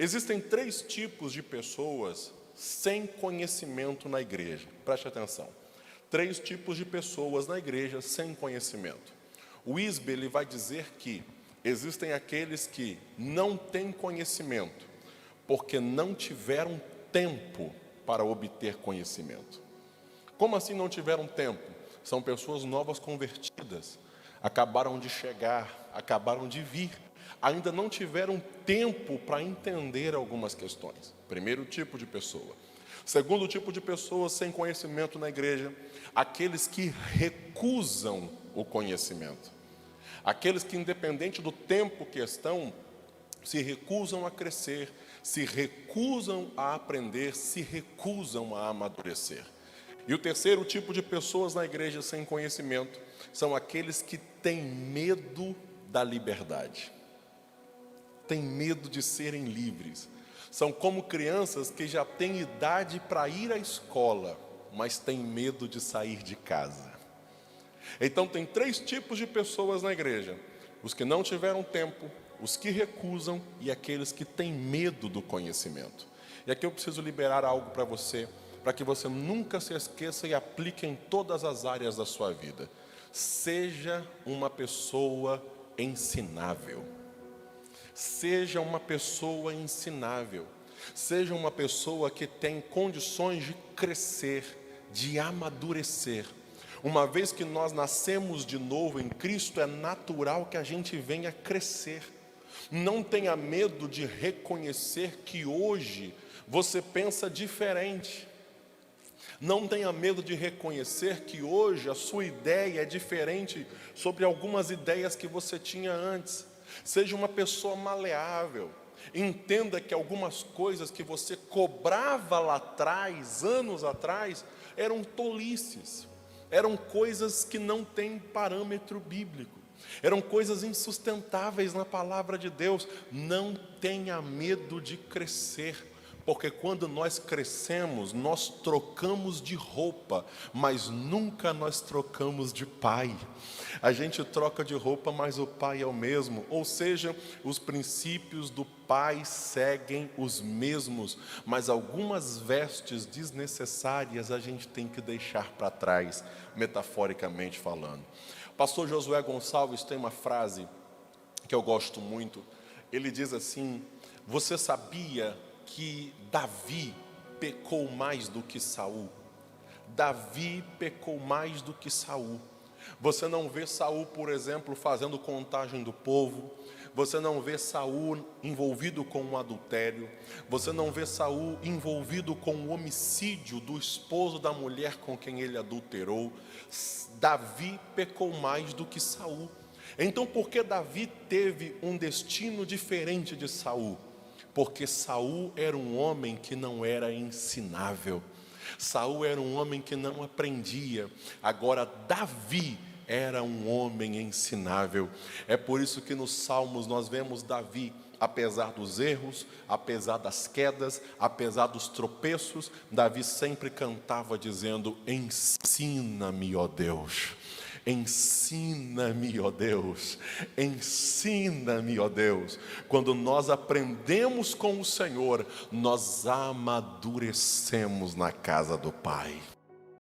Existem três tipos de pessoas sem conhecimento na igreja. Preste atenção. Três tipos de pessoas na igreja sem conhecimento. O Wisby, ele vai dizer que existem aqueles que não têm conhecimento, porque não tiveram tempo para obter conhecimento. Como assim não tiveram tempo? São pessoas novas convertidas, acabaram de chegar, acabaram de vir, ainda não tiveram tempo para entender algumas questões. Primeiro tipo de pessoa. Segundo tipo de pessoas sem conhecimento na igreja, aqueles que recusam o conhecimento. Aqueles que, independente do tempo que estão, se recusam a crescer, se recusam a aprender, se recusam a amadurecer. E o terceiro tipo de pessoas na igreja sem conhecimento são aqueles que têm medo da liberdade. Têm medo de serem livres. São como crianças que já têm idade para ir à escola, mas têm medo de sair de casa. Então tem três tipos de pessoas na igreja: os que não tiveram tempo, os que recusam e aqueles que têm medo do conhecimento. E aqui eu preciso liberar algo para você, para que você nunca se esqueça e aplique em todas as áreas da sua vida. Seja uma pessoa ensinável. Seja uma pessoa ensinável. Seja uma pessoa que tem condições de crescer, de amadurecer. Uma vez que nós nascemos de novo em Cristo, é natural que a gente venha crescer. Não tenha medo de reconhecer que hoje você pensa diferente. Não tenha medo de reconhecer que hoje a sua ideia é diferente sobre algumas ideias que você tinha antes. Seja uma pessoa maleável. Entenda que algumas coisas que você cobrava lá atrás, anos atrás, eram tolices. Eram coisas que não têm parâmetro bíblico. Eram coisas insustentáveis na palavra de Deus. Não tenha medo de crescer, porque quando nós crescemos, nós trocamos de roupa, mas nunca nós trocamos de pai. A gente troca de roupa, mas o pai é o mesmo. Ou seja, os princípios do pai seguem os mesmos, mas algumas vestes desnecessárias a gente tem que deixar para trás, metaforicamente falando. Pastor Josué Gonçalves tem uma frase que eu gosto muito. Ele diz assim: você sabia que Davi pecou mais do que Saul? Davi pecou mais do que Saul. Você não vê Saul, por exemplo, fazendo contagem do povo. Você não vê Saul envolvido com um adultério. Você não vê Saul envolvido com o homicídio do esposo da mulher com quem ele adulterou. Davi pecou mais do que Saul. Então, por que Davi teve um destino diferente de Saul? Porque Saul era um homem que não era ensinável. Saul era um homem que não aprendia. Agora Davi era um homem ensinável. É por isso que nos Salmos nós vemos Davi, apesar dos erros, apesar das quedas, apesar dos tropeços, Davi sempre cantava dizendo: ensina-me, ó Deus. Ensina-me, ó Deus, ensina-me, ó Deus. Quando nós aprendemos com o Senhor, nós amadurecemos na casa do Pai.